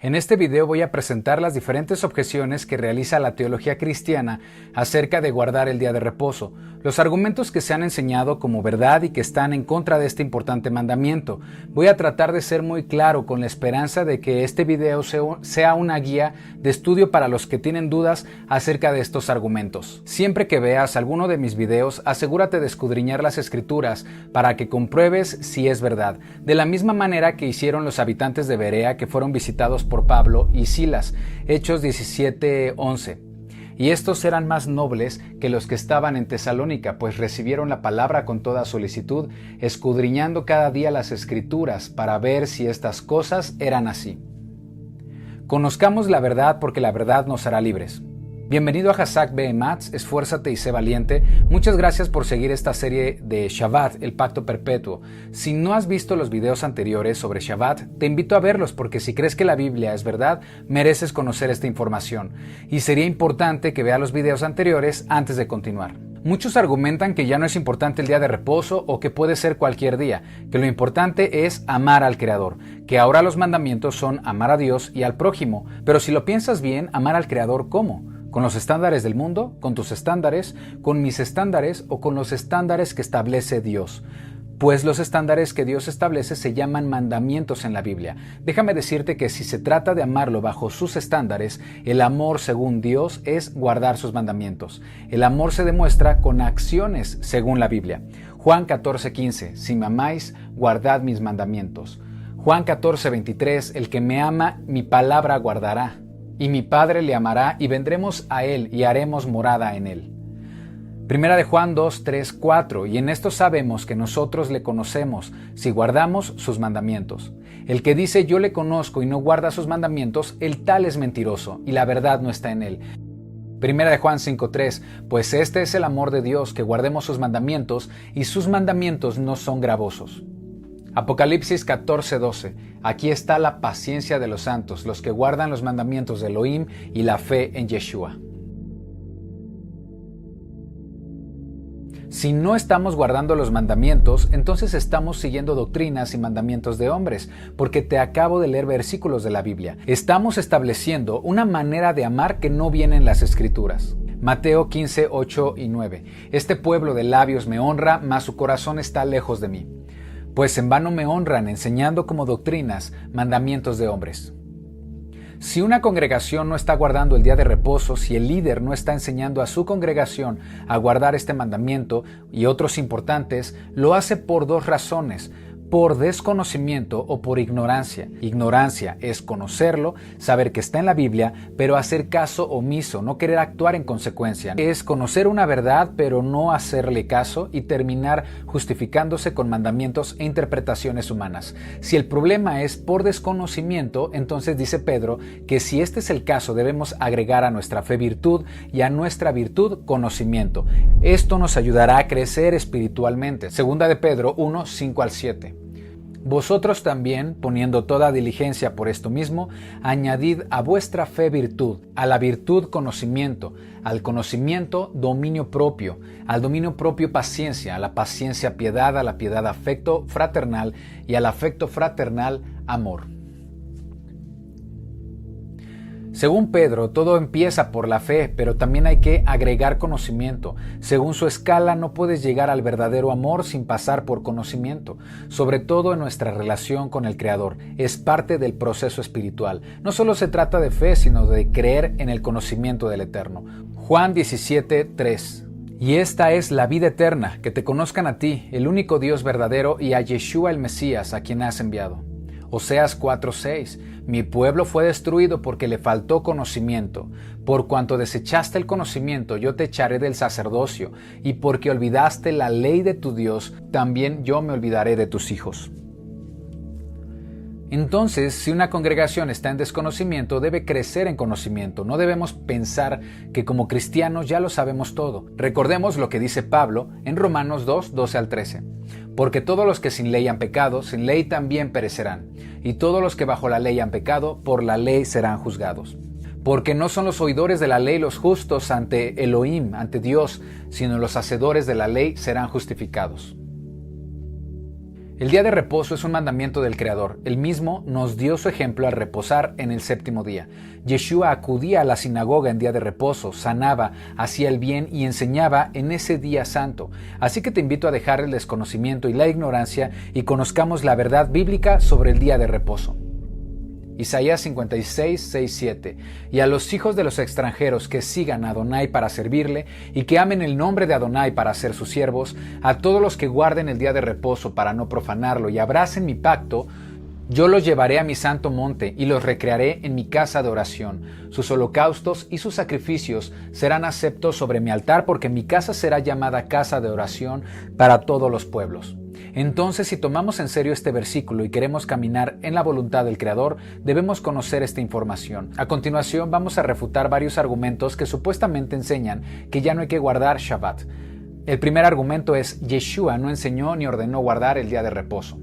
En este video voy a presentar las diferentes objeciones que realiza la teología cristiana acerca de guardar el día de reposo, los argumentos que se han enseñado como verdad y que están en contra de este importante mandamiento. Voy a tratar de ser muy claro con la esperanza de que este video sea una guía de estudio para los que tienen dudas acerca de estos argumentos. Siempre que veas alguno de mis videos, asegúrate de escudriñar las escrituras para que compruebes si es verdad, de la misma manera que hicieron los habitantes de Berea que fueron visitados por Pablo y Silas, Hechos 17:11. Y estos eran más nobles que los que estaban en Tesalónica, pues recibieron la palabra con toda solicitud, escudriñando cada día las Escrituras para ver si estas cosas eran así. Conozcamos la verdad porque la verdad nos hará libres. Bienvenido a Hazak Be'ematz, esfuérzate y sé valiente. Muchas gracias por seguir esta serie de Shabbat, el pacto perpetuo. Si no has visto los videos anteriores sobre Shabbat, te invito a verlos porque si crees que la Biblia es verdad, mereces conocer esta información. Y sería importante que veas los videos anteriores antes de continuar. Muchos argumentan que ya no es importante el día de reposo o que puede ser cualquier día, que lo importante es amar al Creador, que ahora los mandamientos son amar a Dios y al prójimo. Pero si lo piensas bien, amar al Creador, ¿cómo? ¿Con los estándares del mundo? ¿Con tus estándares? ¿Con mis estándares? ¿O con los estándares que establece Dios? Pues los estándares que Dios establece se llaman mandamientos en la Biblia. Déjame decirte que si se trata de amarlo bajo sus estándares, el amor según Dios es guardar sus mandamientos. El amor se demuestra con acciones según la Biblia. Juan 14:15, si me amáis, guardad mis mandamientos. Juan 14:23, el que me ama, mi palabra guardará. Y mi Padre le amará y vendremos a él y haremos morada en él. Primera de Juan 2, 3, 4, y en esto sabemos que nosotros le conocemos, si guardamos sus mandamientos. El que dice yo le conozco y no guarda sus mandamientos, el tal es mentiroso, y la verdad no está en él. Primera de Juan 5, 3, pues este es el amor de Dios, que guardemos sus mandamientos, y sus mandamientos no son gravosos. Apocalipsis 14:12. Aquí está la paciencia de los santos, los que guardan los mandamientos de Elohim y la fe en Yeshua. Si no estamos guardando los mandamientos, entonces estamos siguiendo doctrinas y mandamientos de hombres, porque te acabo de leer versículos de la Biblia. Estamos estableciendo una manera de amar que no viene en las Escrituras. Mateo 15, 8 y 9. Este pueblo de labios me honra, mas su corazón está lejos de mí. Pues en vano me honran enseñando como doctrinas mandamientos de hombres. Si una congregación no está guardando el día de reposo, si el líder no está enseñando a su congregación a guardar este mandamiento y otros importantes, lo hace por dos razones: por desconocimiento o por ignorancia. Ignorancia es conocerlo, saber que está en la Biblia, pero hacer caso omiso, no querer actuar en consecuencia. Es conocer una verdad, pero no hacerle caso y terminar justificándose con mandamientos e interpretaciones humanas. Si el problema es por desconocimiento, entonces dice Pedro que si este es el caso, debemos agregar a nuestra fe virtud y a nuestra virtud conocimiento. Esto nos ayudará a crecer espiritualmente. Segunda de Pedro 1, 5 al 7. Vosotros también, poniendo toda diligencia por esto mismo, añadid a vuestra fe virtud, a la virtud conocimiento, al conocimiento dominio propio, al dominio propio paciencia, a la paciencia piedad, a la piedad afecto fraternal y al afecto fraternal amor. Según Pedro, todo empieza por la fe, pero también hay que agregar conocimiento. Según su escala, no puedes llegar al verdadero amor sin pasar por conocimiento, sobre todo en nuestra relación con el Creador. Es parte del proceso espiritual. No solo se trata de fe, sino de creer en el conocimiento del Eterno. Juan 17, 3. Y esta es la vida eterna, que te conozcan a ti, el único Dios verdadero, y a Yeshua el Mesías, a quien has enviado. Oseas 4:6. Mi pueblo fue destruido porque le faltó conocimiento. Por cuanto desechaste el conocimiento, yo te echaré del sacerdocio, y porque olvidaste la ley de tu Dios, también yo me olvidaré de tus hijos. Entonces, si una congregación está en desconocimiento, debe crecer en conocimiento. No debemos pensar que como cristianos ya lo sabemos todo. Recordemos lo que dice Pablo en Romanos 2, 12 al 13. Porque todos los que sin ley han pecado, sin ley también perecerán. Y todos los que bajo la ley han pecado, por la ley serán juzgados. Porque no son los oidores de la ley los justos ante Elohim, ante Dios, sino los hacedores de la ley serán justificados. El día de reposo es un mandamiento del Creador. Él mismo nos dio su ejemplo al reposar en el séptimo día. Yeshua acudía a la sinagoga en día de reposo, sanaba, hacía el bien y enseñaba en ese día santo. Así que te invito a dejar el desconocimiento y la ignorancia y conozcamos la verdad bíblica sobre el día de reposo. Isaías 56, 6, 7. Y a los hijos de los extranjeros que sigan a Adonai para servirle y que amen el nombre de Adonai para ser sus siervos, a todos los que guarden el día de reposo para no profanarlo y abracen mi pacto, yo los llevaré a mi santo monte y los recrearé en mi casa de oración. Sus holocaustos y sus sacrificios serán aceptos sobre mi altar, porque mi casa será llamada casa de oración para todos los pueblos. Entonces, si tomamos en serio este versículo y queremos caminar en la voluntad del Creador, debemos conocer esta información. A continuación, vamos a refutar varios argumentos que supuestamente enseñan que ya no hay que guardar Shabbat. El primer argumento es: Yeshua no enseñó ni ordenó guardar el día de reposo.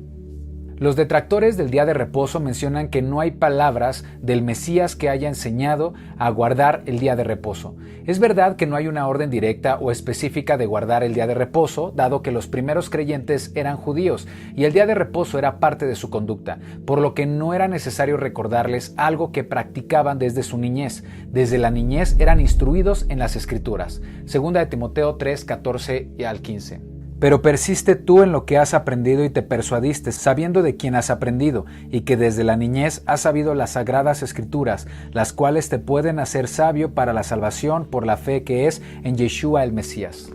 Los detractores del día de reposo mencionan que no hay palabras del Mesías que haya enseñado a guardar el día de reposo. Es verdad que no hay una orden directa o específica de guardar el día de reposo, dado que los primeros creyentes eran judíos y el día de reposo era parte de su conducta, por lo que no era necesario recordarles algo que practicaban desde su niñez. Desde la niñez eran instruidos en las Escrituras. Segunda de Timoteo 3, 14 al 15. Pero persiste tú en lo que has aprendido y te persuadiste, sabiendo de quién has aprendido, y que desde la niñez has sabido las sagradas Escrituras, las cuales te pueden hacer sabio para la salvación por la fe que es en Yeshua el Mesías.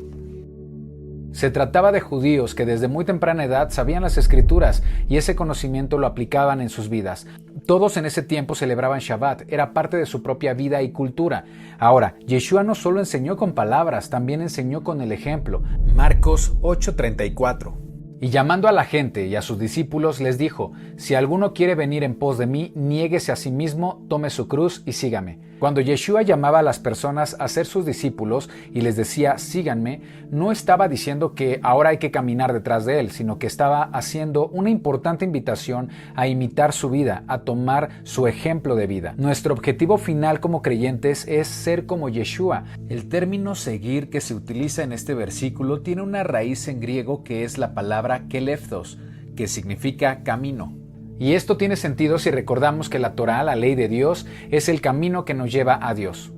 Se trataba de judíos que desde muy temprana edad sabían las Escrituras y ese conocimiento lo aplicaban en sus vidas. Todos en ese tiempo celebraban Shabbat, era parte de su propia vida y cultura. Ahora, Yeshua no solo enseñó con palabras, también enseñó con el ejemplo. Marcos 8:34. Y llamando a la gente y a sus discípulos les dijo: si alguno quiere venir en pos de mí, niéguese a sí mismo, tome su cruz y sígame. Cuando Yeshua llamaba a las personas a ser sus discípulos y les decía síganme, no estaba diciendo que ahora hay que caminar detrás de él, sino que estaba haciendo una importante invitación a imitar su vida, a tomar su ejemplo de vida. Nuestro objetivo final como creyentes es ser como Yeshua. El término seguir que se utiliza en este versículo tiene una raíz en griego que es la palabra kelefthos, que significa camino. Y esto tiene sentido si recordamos que la Torá, la ley de Dios, es el camino que nos lleva a Dios.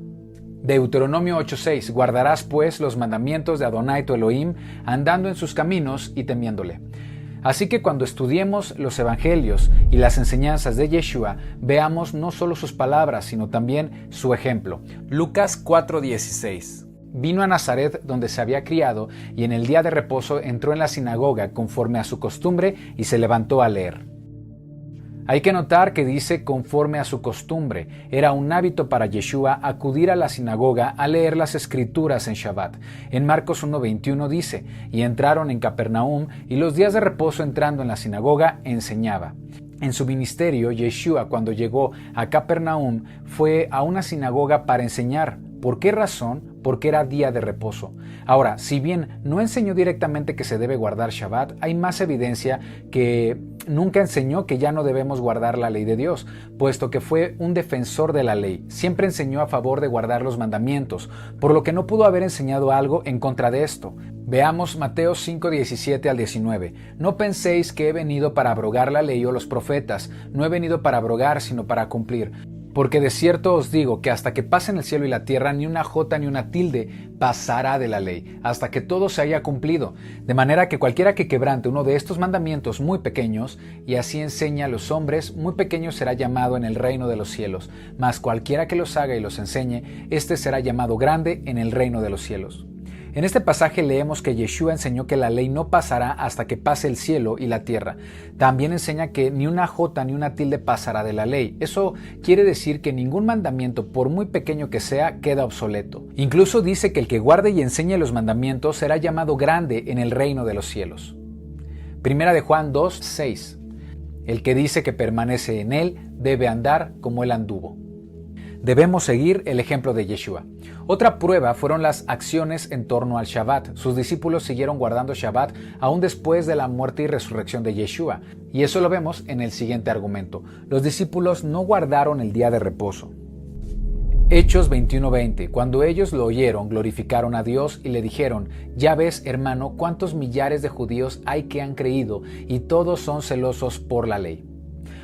Deuteronomio 8:6. Guardarás pues los mandamientos de Adonai tu Elohim, andando en sus caminos y temiéndole. Así que cuando estudiemos los evangelios y las enseñanzas de Yeshua, veamos no solo sus palabras, sino también su ejemplo. Lucas 4:16. Vino a Nazaret, donde se había criado, y en el día de reposo entró en la sinagoga conforme a su costumbre y se levantó a leer. Hay que notar que dice conforme a su costumbre. Era un hábito para Yeshua acudir a la sinagoga a leer las Escrituras en Shabbat. En Marcos 1:21 dice: y entraron en Capernaum, y los días de reposo entrando en la sinagoga enseñaba. En su ministerio, Yeshua, cuando llegó a Capernaum, fue a una sinagoga para enseñar. ¿Por qué razón? Porque era día de reposo. Ahora, si bien no enseñó directamente que se debe guardar Shabbat, hay más evidencia que nunca enseñó que ya no debemos guardar la ley de Dios, puesto que fue un defensor de la ley. Siempre enseñó a favor de guardar los mandamientos, por lo que no pudo haber enseñado algo en contra de esto. Veamos Mateo 5:17 al 19. No penséis que he venido para abrogar la ley o los profetas. No he venido para abrogar, sino para cumplir. Porque de cierto os digo que hasta que pasen el cielo y la tierra, ni una jota ni una tilde pasará de la ley, hasta que todo se haya cumplido. De manera que cualquiera que quebrante uno de estos mandamientos muy pequeños, y así enseña a los hombres, muy pequeño será llamado en el reino de los cielos. Mas cualquiera que los haga y los enseñe, éste será llamado grande en el reino de los cielos. En este pasaje leemos que Yeshua enseñó que la ley no pasará hasta que pase el cielo y la tierra. También enseña que ni una jota ni una tilde pasará de la ley. Eso quiere decir que ningún mandamiento, por muy pequeño que sea, queda obsoleto. Incluso dice que el que guarde y enseñe los mandamientos será llamado grande en el reino de los cielos. Primera de Juan 2:6. El que dice que permanece en él debe andar como él anduvo. Debemos seguir el ejemplo de Yeshua. Otra prueba fueron las acciones en torno al Shabbat. Sus discípulos siguieron guardando Shabbat aún después de la muerte y resurrección de Yeshua. Y eso lo vemos en el siguiente argumento. Los discípulos no guardaron el día de reposo. Hechos 21:20. Cuando ellos lo oyeron, glorificaron a Dios y le dijeron: ya ves, hermano, cuántos millares de judíos hay que han creído, y todos son celosos por la ley.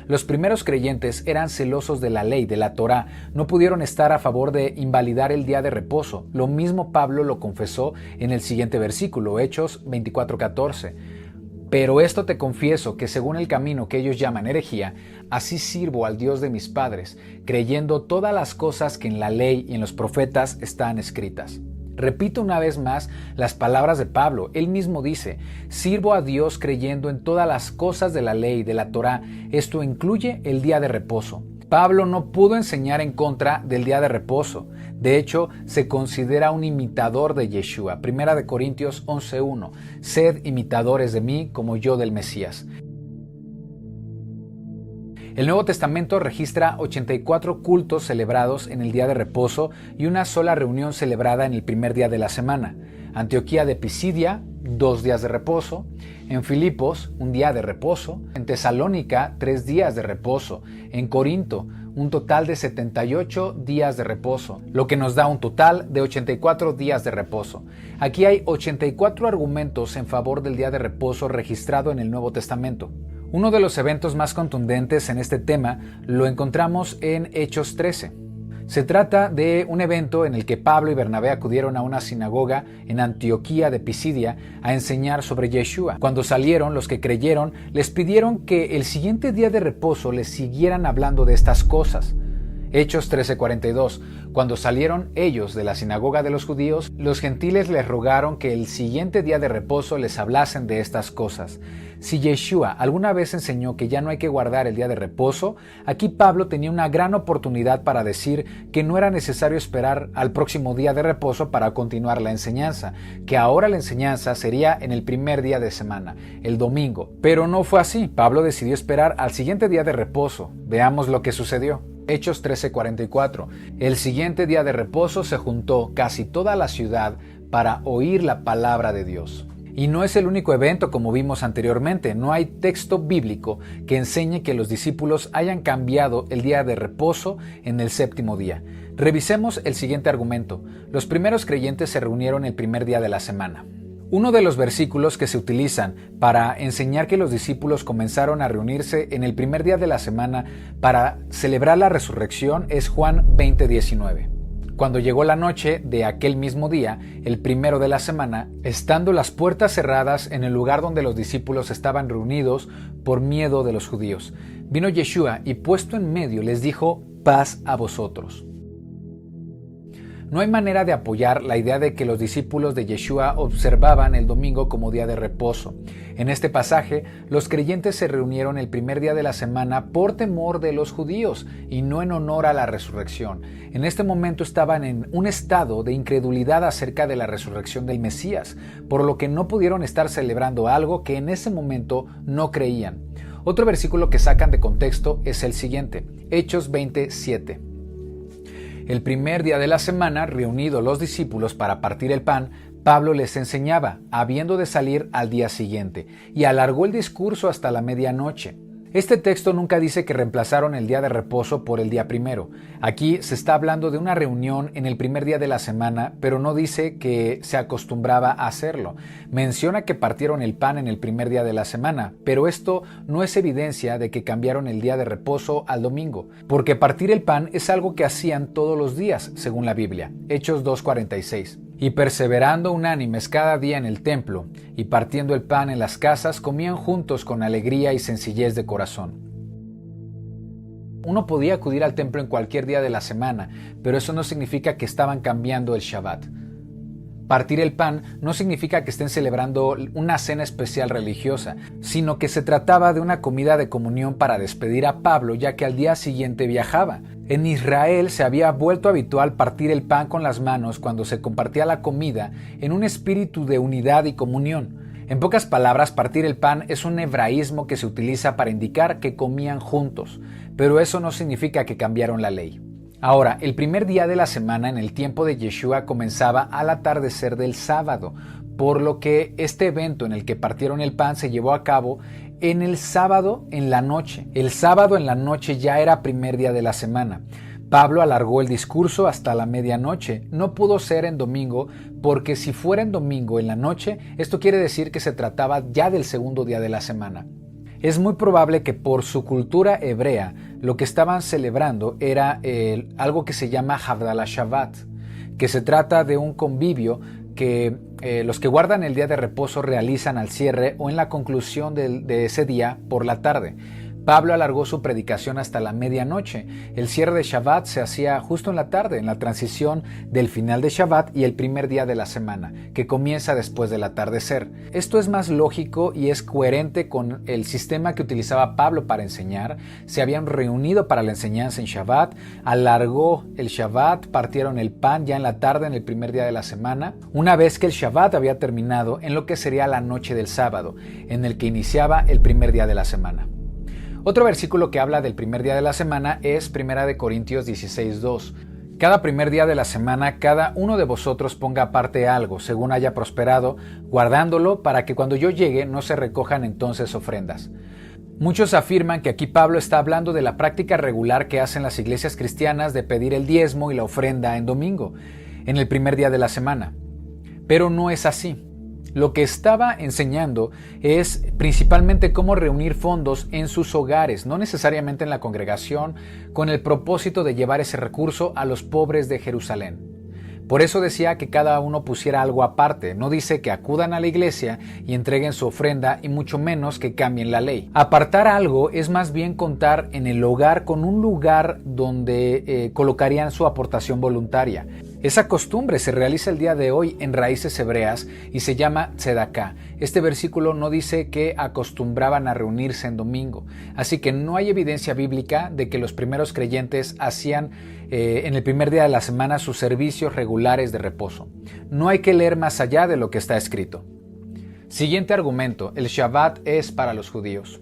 Los primeros creyentes eran celosos de la ley, de la Torá. No pudieron estar a favor de invalidar el día de reposo. Lo mismo Pablo lo confesó en el siguiente versículo, Hechos 24:14. Pero esto te confieso, que según el camino que ellos llaman herejía, así sirvo al Dios de mis padres, creyendo todas las cosas que en la ley y en los profetas están escritas. Repito una vez más las palabras de Pablo. Él mismo dice: sirvo a Dios creyendo en todas las cosas de la ley, de la Torá. Esto incluye el día de reposo. Pablo no pudo enseñar en contra del día de reposo. De hecho, se considera un imitador de Yeshua. 1 Corintios 11:1. Sed imitadores de mí como yo del Mesías. El Nuevo Testamento registra 84 cultos celebrados en el día de reposo y una sola reunión celebrada en el primer día de la semana. Antioquía de Pisidia, 2 días de reposo. En Filipos, 1 día de reposo. En Tesalónica, 3 días de reposo. En Corinto, un total de 78 días de reposo, lo que nos da un total de 84 días de reposo. Aquí hay 84 argumentos en favor del día de reposo registrado en el Nuevo Testamento. Uno de los eventos más contundentes en este tema lo encontramos en Hechos 13. Se trata de un evento en el que Pablo y Bernabé acudieron a una sinagoga en Antioquía de Pisidia a enseñar sobre Yeshua. Cuando salieron, los que creyeron les pidieron que el siguiente día de reposo les siguieran hablando de estas cosas. Hechos 13:42. Cuando salieron ellos de la sinagoga de los judíos, los gentiles les rogaron que el siguiente día de reposo les hablasen de estas cosas. Si Yeshua alguna vez enseñó que ya no hay que guardar el día de reposo, aquí Pablo tenía una gran oportunidad para decir que no era necesario esperar al próximo día de reposo para continuar la enseñanza, que ahora la enseñanza sería en el primer día de semana, el domingo. Pero no fue así. Pablo decidió esperar al siguiente día de reposo. Veamos lo que sucedió. Hechos 13:44. El siguiente día de reposo se juntó casi toda la ciudad para oír la palabra de Dios. Y no es el único evento, como vimos anteriormente. No hay texto bíblico que enseñe que los discípulos hayan cambiado el día de reposo en el séptimo día. Revisemos el siguiente argumento. Los primeros creyentes se reunieron el primer día de la semana. Uno de los versículos que se utilizan para enseñar que los discípulos comenzaron a reunirse en el primer día de la semana para celebrar la resurrección es Juan 20:19. Cuando llegó la noche de aquel mismo día, el primero de la semana, estando las puertas cerradas en el lugar donde los discípulos estaban reunidos por miedo de los judíos, vino Yeshua y puesto en medio les dijo: paz a vosotros. No hay manera de apoyar la idea de que los discípulos de Yeshua observaban el domingo como día de reposo. En este pasaje, los creyentes se reunieron el primer día de la semana por temor de los judíos y no en honor a la resurrección. En este momento estaban en un estado de incredulidad acerca de la resurrección del Mesías, por lo que no pudieron estar celebrando algo que en ese momento no creían. Otro versículo que sacan de contexto es el siguiente, Hechos 20:7. El primer día de la semana, reunidos los discípulos para partir el pan, Pablo les enseñaba, habiendo de salir al día siguiente, y alargó el discurso hasta la medianoche. Este texto nunca dice que reemplazaron el día de reposo por el día primero. Aquí se está hablando de una reunión en el primer día de la semana, pero no dice que se acostumbraba a hacerlo. Menciona que partieron el pan en el primer día de la semana, pero esto no es evidencia de que cambiaron el día de reposo al domingo, porque partir el pan es algo que hacían todos los días, según la Biblia. Hechos 2:46. Y perseverando unánimes cada día en el templo, y partiendo el pan en las casas, comían juntos con alegría y sencillez de corazón. Uno podía acudir al templo en cualquier día de la semana, pero eso no significa que estaban cambiando el Shabbat. Partir el pan no significa que estén celebrando una cena especial religiosa, sino que se trataba de una comida de comunión para despedir a Pablo, ya que al día siguiente viajaba. En Israel se había vuelto habitual partir el pan con las manos cuando se compartía la comida en un espíritu de unidad y comunión. En pocas palabras, partir el pan es un hebraísmo que se utiliza para indicar que comían juntos, pero eso no significa que cambiaron la ley. Ahora, el primer día de la semana en el tiempo de Yeshua comenzaba al atardecer del sábado, por lo que este evento en el que partieron el pan se llevó a cabo en el sábado en la noche. El sábado en la noche ya era primer día de la semana. Pablo alargó el discurso hasta la medianoche. No pudo ser en domingo porque si fuera en domingo en la noche, esto quiere decir que se trataba ya del segundo día de la semana. Es muy probable que por su cultura hebrea lo que estaban celebrando era algo que se llama Havdalah Shabbat, que se trata de un convivio que los que guardan el día de reposo realizan al cierre o en la conclusión de ese día por la tarde. Pablo alargó su predicación hasta la medianoche. El cierre de Shabbat se hacía justo en la tarde, en la transición del final de Shabbat y el primer día de la semana, que comienza después del atardecer. Esto es más lógico y es coherente con el sistema que utilizaba Pablo para enseñar. Se habían reunido para la enseñanza en Shabbat, alargó el Shabbat, partieron el pan ya en la tarde en el primer día de la semana, una vez que el Shabbat había terminado en lo que sería la noche del sábado, en el que iniciaba el primer día de la semana. Otro versículo que habla del primer día de la semana es 1 Corintios 16:2. Cada primer día de la semana, cada uno de vosotros ponga aparte algo, según haya prosperado, guardándolo para que cuando yo llegue no se recojan entonces ofrendas. Muchos afirman que aquí Pablo está hablando de la práctica regular que hacen las iglesias cristianas de pedir el diezmo y la ofrenda en domingo, en el primer día de la semana. Pero no es así. Lo que estaba enseñando es principalmente cómo reunir fondos en sus hogares, no necesariamente en la congregación, con el propósito de llevar ese recurso a los pobres de Jerusalén. Por eso decía que cada uno pusiera algo aparte, no dice que acudan a la iglesia y entreguen su ofrenda y mucho menos que cambien la ley. Apartar algo es más bien contar en el hogar con un lugar donde colocarían su aportación voluntaria. Esa costumbre se realiza el día de hoy en raíces hebreas y se llama tzedaká. Este versículo no dice que acostumbraban a reunirse en domingo, así que no hay evidencia bíblica de que los primeros creyentes hacían en el primer día de la semana sus servicios regulares de reposo. No hay que leer más allá de lo que está escrito. Siguiente argumento: el Shabbat es para los judíos.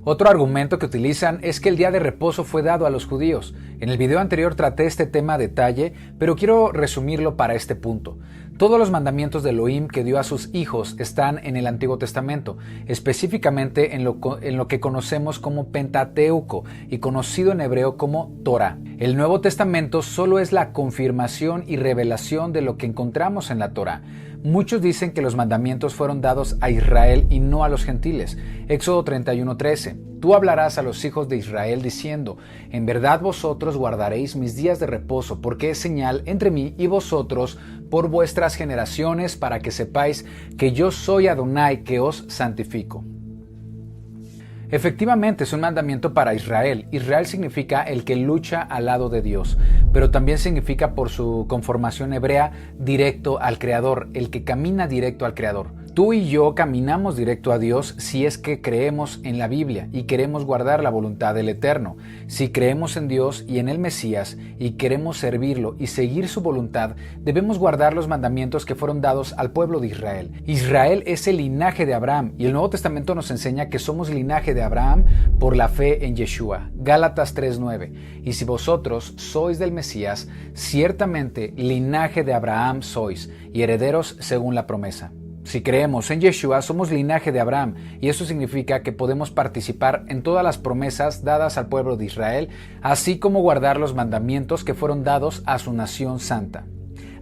Otro argumento que utilizan es que el día de reposo fue dado a los judíos. En el video anterior traté este tema a detalle, pero quiero resumirlo para este punto. Todos los mandamientos de Elohim que dio a sus hijos están en el Antiguo Testamento, específicamente en lo que conocemos como Pentateuco y conocido en hebreo como Torah. El Nuevo Testamento solo es la confirmación y revelación de lo que encontramos en la Torah. Muchos dicen que los mandamientos fueron dados a Israel y no a los gentiles. Éxodo 31:13. Tú hablarás a los hijos de Israel diciendo: en verdad vosotros guardaréis mis días de reposo, porque es señal entre mí y vosotros por vuestras generaciones, para que sepáis que yo soy Adonai que os santifico. Efectivamente es un mandamiento para Israel. Israel significa el que lucha al lado de Dios, pero también significa por su conformación hebrea directo al Creador, el que camina directo al Creador. Tú y yo caminamos directo a Dios si es que creemos en la Biblia y queremos guardar la voluntad del Eterno. Si creemos en Dios y en el Mesías y queremos servirlo y seguir su voluntad, debemos guardar los mandamientos que fueron dados al pueblo de Israel. Israel es el linaje de Abraham y el Nuevo Testamento nos enseña que somos linaje de Abraham por la fe en Yeshua. Gálatas 3:9. Y si vosotros sois del Mesías, ciertamente linaje de Abraham sois y herederos según la promesa. Si creemos en Yeshua, somos linaje de Abraham, y eso significa que podemos participar en todas las promesas dadas al pueblo de Israel, así como guardar los mandamientos que fueron dados a su nación santa.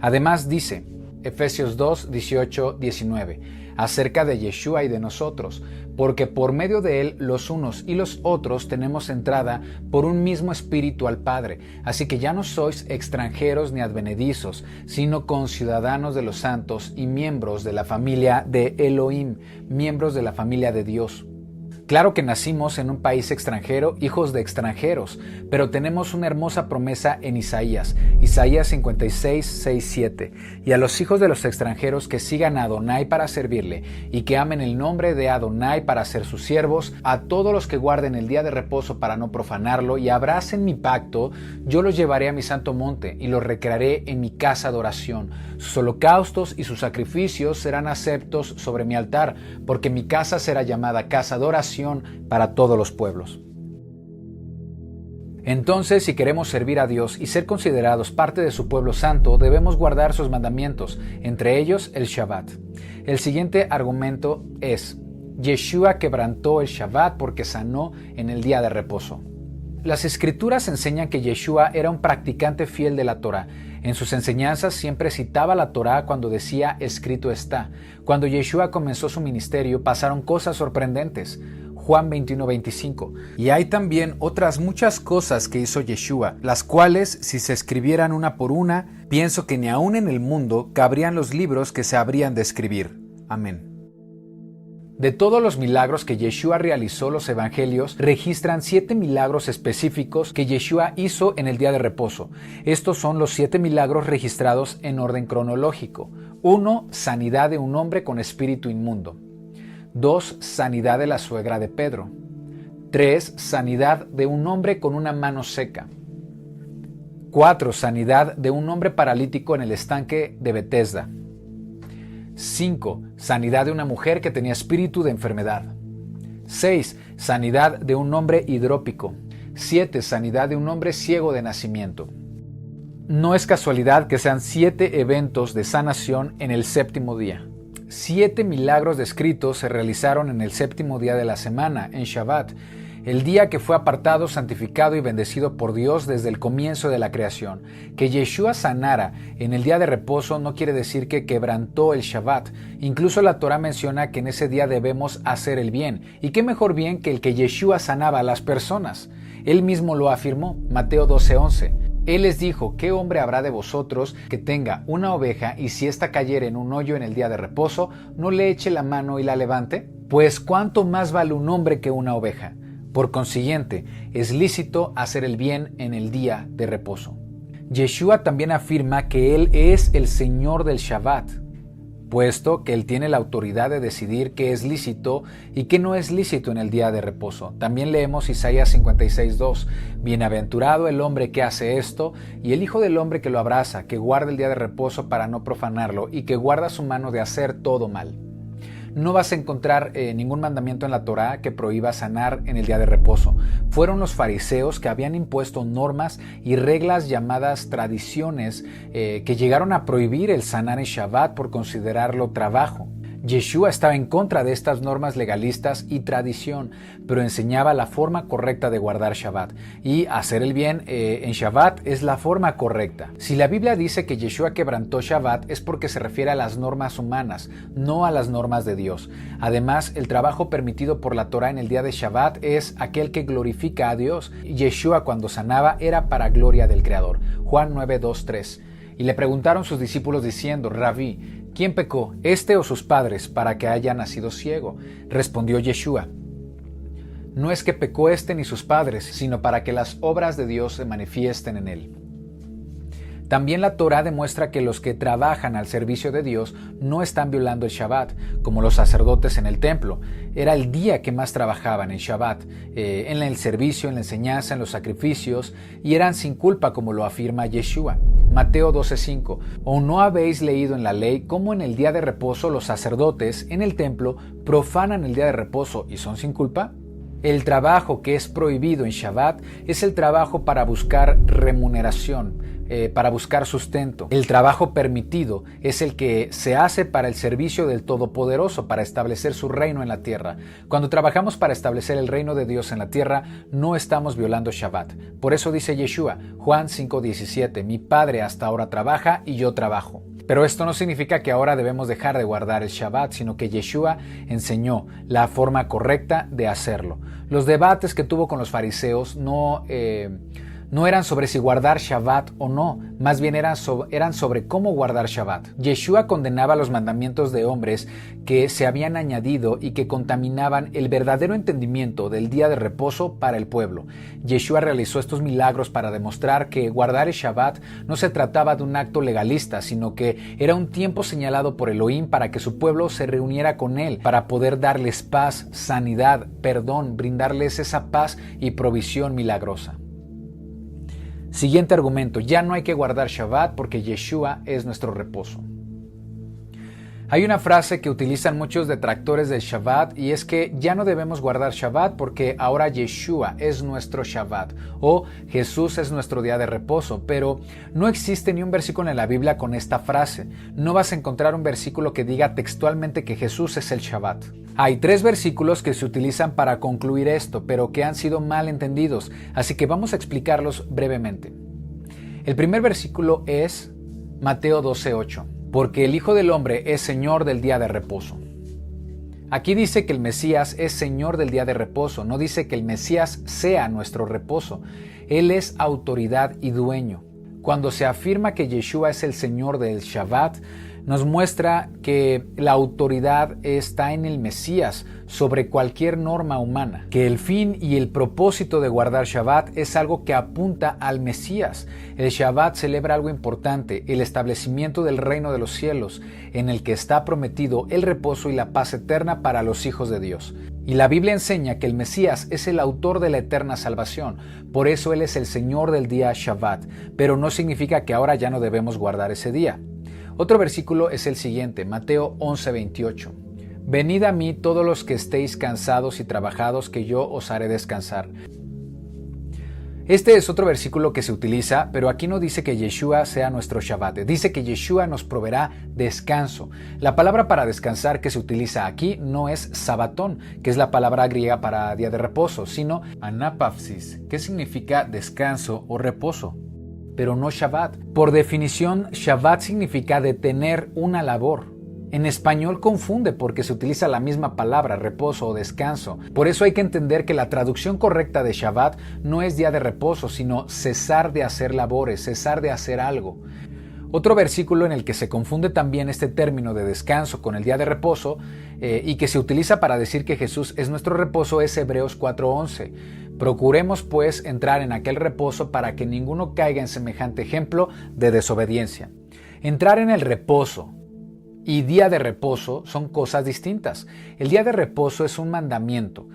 Además dice, Efesios 2, 18, 19, acerca de Yeshua y de nosotros, porque por medio de él los unos y los otros tenemos entrada por un mismo espíritu al Padre. Así que ya no sois extranjeros ni advenedizos, sino conciudadanos de los santos y miembros de la familia de Elohim, miembros de la familia de Dios. Claro que nacimos en un país extranjero, hijos de extranjeros, pero tenemos una hermosa promesa en Isaías 56, 6, 7. Y a los hijos de los extranjeros que sigan a Adonai para servirle y que amen el nombre de Adonai para ser sus siervos, a todos los que guarden el día de reposo para no profanarlo y abracen mi pacto, yo los llevaré a mi santo monte y los recrearé en mi casa de oración. Sus holocaustos y sus sacrificios serán aceptos sobre mi altar, porque mi casa será llamada casa de oración para todos los pueblos. Entonces, si queremos servir a Dios y ser considerados parte de su pueblo santo, debemos guardar sus mandamientos, entre ellos el Shabbat. El siguiente argumento es: Yeshua quebrantó el Shabbat porque sanó en el día de reposo. Las escrituras enseñan que Yeshua era un practicante fiel de la Torá. En sus enseñanzas siempre citaba la Torá cuando decía escrito está. Cuando Yeshua comenzó su ministerio pasaron cosas sorprendentes. Juan 21:25. Y hay también otras muchas cosas que hizo Yeshua, las cuales, si se escribieran una por una, pienso que ni aún en el mundo cabrían los libros que se habrían de escribir. Amén. De todos los milagros que Yeshua realizó, los evangelios registran 7 milagros específicos que Yeshua hizo en el día de reposo. Estos son los 7 milagros registrados en orden cronológico. 1. Sanidad de un hombre con espíritu inmundo. 2. Sanidad de la suegra de Pedro. 3. Sanidad de un hombre con una mano seca. 4. Sanidad de un hombre paralítico en el estanque de Betesda. 5. Sanidad de una mujer que tenía espíritu de enfermedad. 6. Sanidad de un hombre hidrópico. 7. Sanidad de un hombre ciego de nacimiento. No es casualidad que sean 7 eventos de sanación en el séptimo día. 7 milagros descritos se realizaron en el séptimo día de la semana, en Shabbat, el día que fue apartado, santificado y bendecido por Dios desde el comienzo de la creación. Que Yeshua sanara en el día de reposo no quiere decir que quebrantó el Shabbat. Incluso la Torá menciona que en ese día debemos hacer el bien. ¿Y qué mejor bien que el que Yeshua sanaba a las personas? Él mismo lo afirmó, Mateo 12:11. Él les dijo, ¿qué hombre habrá de vosotros que tenga una oveja y si ésta cayere en un hoyo en el día de reposo, no le eche la mano y la levante? Pues ¿cuánto más vale un hombre que una oveja? Por consiguiente, es lícito hacer el bien en el día de reposo. Yeshua también afirma que Él es el Señor del Shabbat, puesto que Él tiene la autoridad de decidir qué es lícito y qué no es lícito en el día de reposo. También leemos Isaías 56:2. Bienaventurado el hombre que hace esto, y el Hijo del hombre que lo abraza, que guarda el día de reposo para no profanarlo, y que guarda su mano de hacer todo mal. No vas a encontrar ningún mandamiento en la Torá que prohíba sanar en el día de reposo. Fueron los fariseos que habían impuesto normas y reglas llamadas tradiciones que llegaron a prohibir el sanar en Shabbat por considerarlo trabajo. Yeshua estaba en contra de estas normas legalistas y tradición, pero enseñaba la forma correcta de guardar Shabbat. Y hacer el bien en Shabbat es la forma correcta. Si la Biblia dice que Yeshua quebrantó Shabbat es porque se refiere a las normas humanas, no a las normas de Dios. Además, el trabajo permitido por la Torá en el día de Shabbat es aquel que glorifica a Dios. Yeshua cuando sanaba era para gloria del Creador. Juan 9:2-3. Y le preguntaron sus discípulos diciendo, Rabí, ¿quién pecó, este o sus padres, para que haya nacido ciego? Respondió Yeshua, no es que pecó este ni sus padres, sino para que las obras de Dios se manifiesten en él. También la Torá demuestra que los que trabajan al servicio de Dios no están violando el Shabbat, como los sacerdotes en el templo. Era el día que más trabajaban en Shabbat, en el servicio, en la enseñanza, en los sacrificios, y eran sin culpa, como lo afirma Yeshua. Mateo 12:5. ¿O no habéis leído en la ley cómo en el día de reposo los sacerdotes en el templo profanan el día de reposo y son sin culpa? El trabajo que es prohibido en Shabbat es el trabajo para buscar remuneración, para buscar sustento. El trabajo permitido es el que se hace para el servicio del Todopoderoso, para establecer su reino en la tierra. Cuando trabajamos para establecer el reino de Dios en la tierra, no estamos violando Shabbat. Por eso dice Yeshua, Juan 5:17, mi Padre hasta ahora trabaja y yo trabajo. Pero esto no significa que ahora debemos dejar de guardar el Shabbat, sino que Yeshua enseñó la forma correcta de hacerlo. Los debates que tuvo con los fariseos no eran sobre si guardar Shabbat o no, más bien eran sobre cómo guardar Shabbat. Yeshua condenaba los mandamientos de hombres que se habían añadido y que contaminaban el verdadero entendimiento del día de reposo para el pueblo. Yeshua realizó estos milagros para demostrar que guardar el Shabbat no se trataba de un acto legalista, sino que era un tiempo señalado por Elohim para que su pueblo se reuniera con él, para poder darles paz, sanidad, perdón, brindarles esa paz y provisión milagrosa. Siguiente argumento, ya no hay que guardar Shabbat porque Yeshua es nuestro reposo. Hay una frase que utilizan muchos detractores del Shabbat y es que ya no debemos guardar Shabbat porque ahora Yeshua es nuestro Shabbat o Jesús es nuestro día de reposo, pero no existe ni un versículo en la Biblia con esta frase. No vas a encontrar un versículo que diga textualmente que Jesús es el Shabbat. Hay 3 versículos que se utilizan para concluir esto, pero que han sido mal entendidos, así que vamos a explicarlos brevemente. El primer versículo es Mateo 12:8. Porque el Hijo del Hombre es Señor del día de reposo. Aquí dice que el Mesías es Señor del día de reposo, no dice que el Mesías sea nuestro reposo. Él es autoridad y dueño. Cuando se afirma que Yeshua es el Señor del Shabbat, nos muestra que la autoridad está en el Mesías sobre cualquier norma humana, que el fin y el propósito de guardar Shabbat es algo que apunta al Mesías. El Shabbat celebra algo importante, el establecimiento del reino de los cielos, en el que está prometido el reposo y la paz eterna para los hijos de Dios. Y la Biblia enseña que el Mesías es el autor de la eterna salvación, por eso Él es el Señor del día Shabbat, pero no significa que ahora ya no debemos guardar ese día. Otro versículo es el siguiente, Mateo 11:28. Venid a mí todos los que estéis cansados y trabajados, que yo os haré descansar. Este es otro versículo que se utiliza, pero aquí no dice que Yeshua sea nuestro Shabbat, dice que Yeshua nos proveerá descanso. La palabra para descansar que se utiliza aquí no es sabatón, que es la palabra griega para día de reposo, sino anapapsis, que significa descanso o reposo, pero no Shabbat. Por definición, Shabbat significa detener una labor. En español confunde porque se utiliza la misma palabra, reposo o descanso. Por eso hay que entender que la traducción correcta de Shabbat no es día de reposo, sino cesar de hacer labores, cesar de hacer algo. Otro versículo en el que se confunde también este término de descanso con el día de reposo y que se utiliza para decir que Jesús es nuestro reposo es Hebreos 4:11. Procuremos pues entrar en aquel reposo para que ninguno caiga en semejante ejemplo de desobediencia. Entrar en el reposo y día de reposo son cosas distintas. El día de reposo es un mandamiento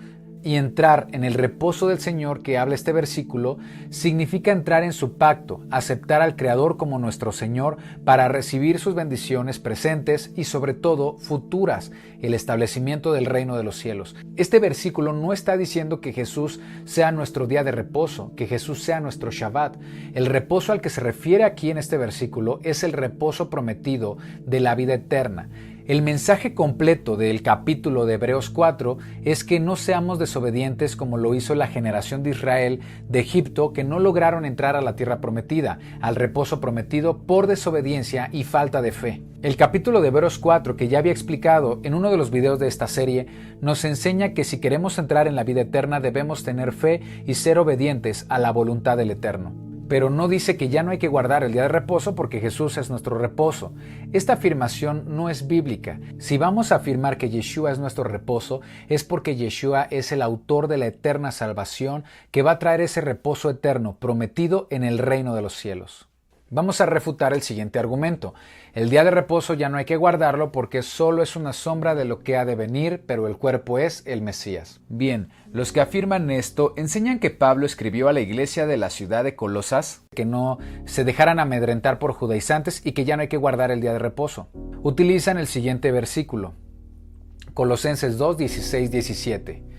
y entrar en el reposo del Señor que habla este versículo significa entrar en su pacto, aceptar al Creador como nuestro Señor para recibir sus bendiciones presentes y sobre todo futuras, el establecimiento del reino de los cielos. Este versículo no está diciendo que Jesús sea nuestro día de reposo, que Jesús sea nuestro Shabbat. El reposo al que se refiere aquí en este versículo es el reposo prometido de la vida eterna. El mensaje completo del capítulo de Hebreos 4 es que no seamos desobedientes como lo hizo la generación de Israel de Egipto, que no lograron entrar a la tierra prometida, al reposo prometido por desobediencia y falta de fe. El capítulo de Hebreos 4, que ya había explicado en uno de los videos de esta serie, nos enseña que si queremos entrar en la vida eterna debemos tener fe y ser obedientes a la voluntad del Eterno. Pero no dice que ya no hay que guardar el día de reposo porque Jesús es nuestro reposo. Esta afirmación no es bíblica. Si vamos a afirmar que Yeshua es nuestro reposo, es porque Yeshua es el autor de la eterna salvación que va a traer ese reposo eterno prometido en el reino de los cielos. Vamos a refutar el siguiente argumento. El día de reposo ya no hay que guardarlo porque solo es una sombra de lo que ha de venir, pero el cuerpo es el Mesías. Bien, los que afirman esto enseñan que Pablo escribió a la iglesia de la ciudad de Colosas que no se dejaran amedrentar por judaizantes y que ya no hay que guardar el día de reposo. Utilizan el siguiente versículo, Colosenses 2, 16, 17.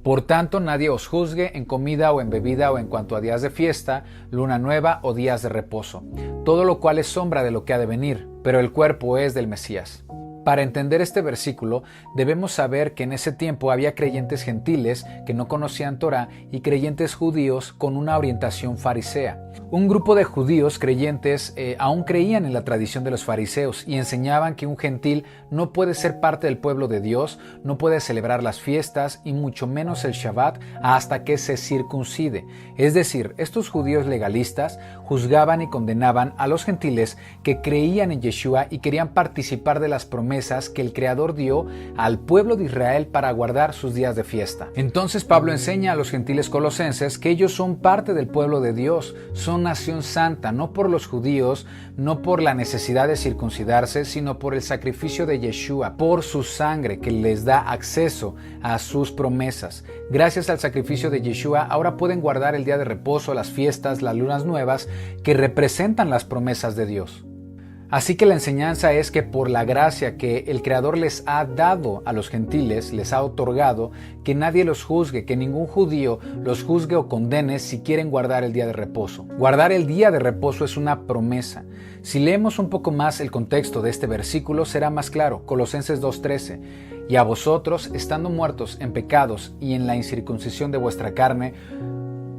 Por tanto, nadie os juzgue en comida o en bebida o en cuanto a días de fiesta, luna nueva o días de reposo, todo lo cual es sombra de lo que ha de venir, pero el cuerpo es del Mesías. Para entender este versículo, debemos saber que en ese tiempo había creyentes gentiles que no conocían Torá y creyentes judíos con una orientación farisea. Un grupo de judíos creyentes aún creían en la tradición de los fariseos y enseñaban que un gentil no puede ser parte del pueblo de Dios, no puede celebrar las fiestas y mucho menos el Shabbat hasta que se circuncide. Es decir, estos judíos legalistas juzgaban y condenaban a los gentiles que creían en Yeshua y querían participar de las promesas que el Creador dio al pueblo de Israel para guardar sus días de fiesta. Entonces Pablo enseña a los gentiles colosenses que ellos son parte del pueblo de Dios, son nación santa, no por los judíos, no por la necesidad de circuncidarse, sino por el sacrificio de Yeshua, por su sangre que les da acceso a sus promesas. Gracias al sacrificio de Yeshua, ahora pueden guardar el día de reposo, las fiestas, las lunas nuevas, que representan las promesas de Dios. Así que la enseñanza es que por la gracia que el Creador les ha dado a los gentiles, les ha otorgado, que nadie los juzgue, que ningún judío los juzgue o condene si quieren guardar el día de reposo. Guardar el día de reposo es una promesa. Si leemos un poco más el contexto de este versículo, será más claro. Colosenses 2:13. Y a vosotros, estando muertos en pecados y en la incircuncisión de vuestra carne,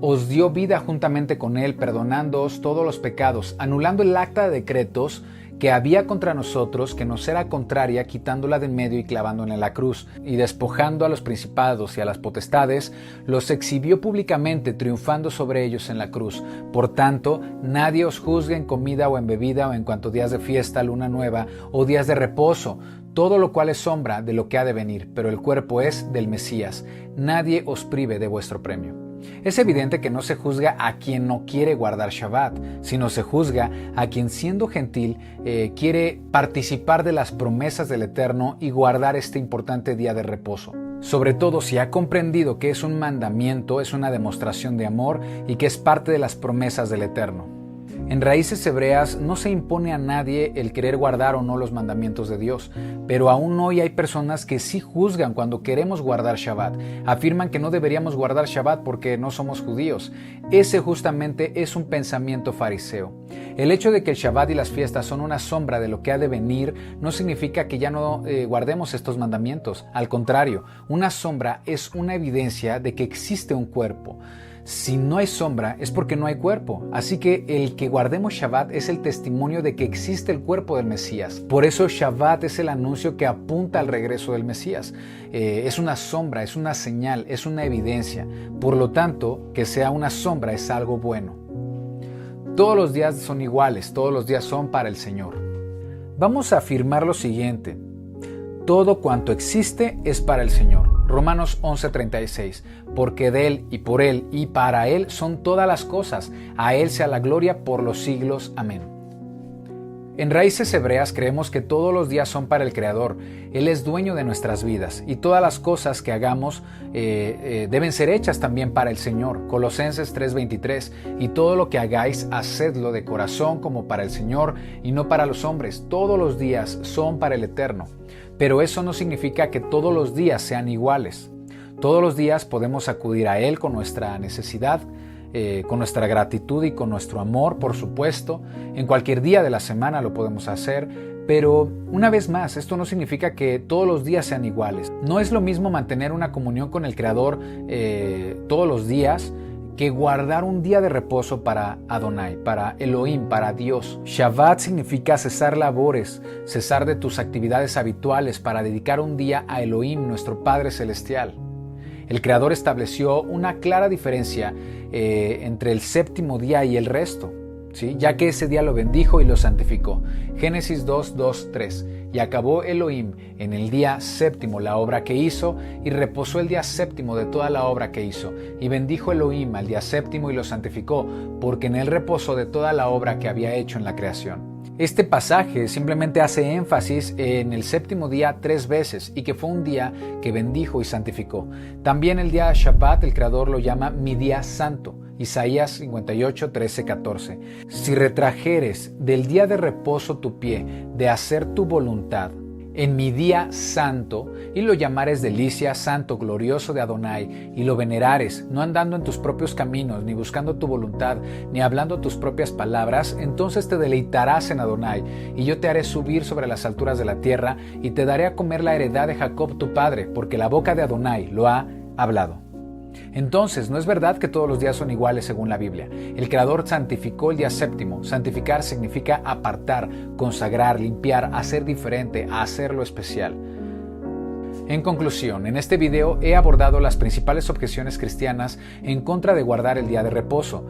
os dio vida juntamente con él, perdonándoos todos los pecados, anulando el acta de decretos que había contra nosotros, que nos era contraria, quitándola de en medio y clavándola en la cruz, y despojando a los principados y a las potestades, los exhibió públicamente, triunfando sobre ellos en la cruz. Por tanto, nadie os juzgue en comida o en bebida o en cuanto días de fiesta, luna nueva o días de reposo, todo lo cual es sombra de lo que ha de venir, pero el cuerpo es del Mesías. Nadie os prive de vuestro premio. Es evidente que no se juzga a quien no quiere guardar Shabbat, sino se juzga a quien, siendo gentil, quiere participar de las promesas del Eterno y guardar este importante día de reposo. Sobre todo si ha comprendido que es un mandamiento, es una demostración de amor y que es parte de las promesas del Eterno. En Raíces Hebreas no se impone a nadie el querer guardar o no los mandamientos de Dios, pero aún hoy hay personas que sí juzgan cuando queremos guardar Shabbat. Afirman que no deberíamos guardar Shabbat porque no somos judíos. Ese justamente es un pensamiento fariseo. El hecho de que el Shabbat y las fiestas son una sombra de lo que ha de venir no significa que ya no guardemos estos mandamientos. Al contrario, una sombra es una evidencia de que existe un cuerpo. Si no hay sombra es porque no hay cuerpo, así que el que guardemos Shabbat es el testimonio de que existe el cuerpo del Mesías. Por eso Shabbat es el anuncio que apunta al regreso del Mesías. Es una sombra, es una señal, es una evidencia. Por lo tanto, que sea una sombra es algo bueno. Todos los días son iguales, todos los días son para el Señor. Vamos a afirmar lo siguiente: todo cuanto existe es para el Señor. Romanos 11:36, porque de Él y por Él y para Él son todas las cosas, a Él sea la gloria por los siglos. Amén. En Raíces Hebreas creemos que todos los días son para el Creador. Él es dueño de nuestras vidas y todas las cosas que hagamos deben ser hechas también para el Señor. Colosenses 3:23, y todo lo que hagáis, hacedlo de corazón como para el Señor y no para los hombres. Todos los días son para el Eterno. Pero eso no significa que todos los días sean iguales. Todos los días podemos acudir a Él con nuestra necesidad, con nuestra gratitud y con nuestro amor, por supuesto. En cualquier día de la semana lo podemos hacer, pero una vez más, esto no significa que todos los días sean iguales. No es lo mismo mantener una comunión con el Creador todos los días que guardar un día de reposo para Adonai, para Elohim, para Dios. Shabbat significa cesar labores, cesar de tus actividades habituales para dedicar un día a Elohim, nuestro Padre Celestial. El Creador estableció una clara diferencia entre el séptimo día y el resto, ¿sí? Ya que ese día lo bendijo y lo santificó. Génesis 2:2-3. Y acabó Elohim en el día séptimo la obra que hizo, y reposó el día séptimo de toda la obra que hizo. Y bendijo Elohim al día séptimo y lo santificó, porque en él reposó de toda la obra que había hecho en la creación. Este pasaje simplemente hace énfasis en el séptimo día 3 veces y que fue un día que bendijo y santificó. También el día Shabbat el Creador lo llama mi día santo. Isaías 58:13-14. Si retrajeres del día de reposo tu pie de hacer tu voluntad en mi día santo, y lo llamares delicia, santo, glorioso de Adonai, y lo venerares, no andando en tus propios caminos, ni buscando tu voluntad, ni hablando tus propias palabras, entonces te deleitarás en Adonai, y yo te haré subir sobre las alturas de la tierra, y te daré a comer la heredad de Jacob tu padre, porque la boca de Adonai lo ha hablado. Entonces, no es verdad que todos los días son iguales según la Biblia. El Creador santificó el día séptimo. Santificar significa apartar, consagrar, limpiar, hacer diferente, hacerlo especial. En conclusión, en este video he abordado las principales objeciones cristianas en contra de guardar el día de reposo.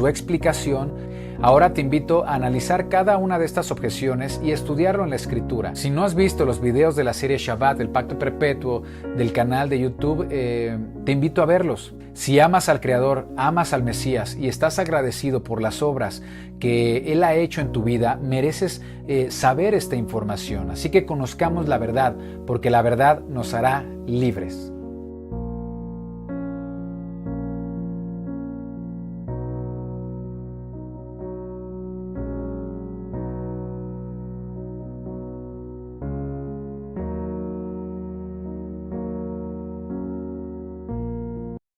su explicación, ahora te invito a analizar cada una de estas objeciones y estudiarlo en la Escritura. Si no has visto los videos de la serie Shabbat, del Pacto Perpetuo, del canal de YouTube, te invito a verlos. Si amas al Creador, amas al Mesías y estás agradecido por las obras que Él ha hecho en tu vida, mereces saber esta información. Así que conozcamos la verdad, porque la verdad nos hará libres.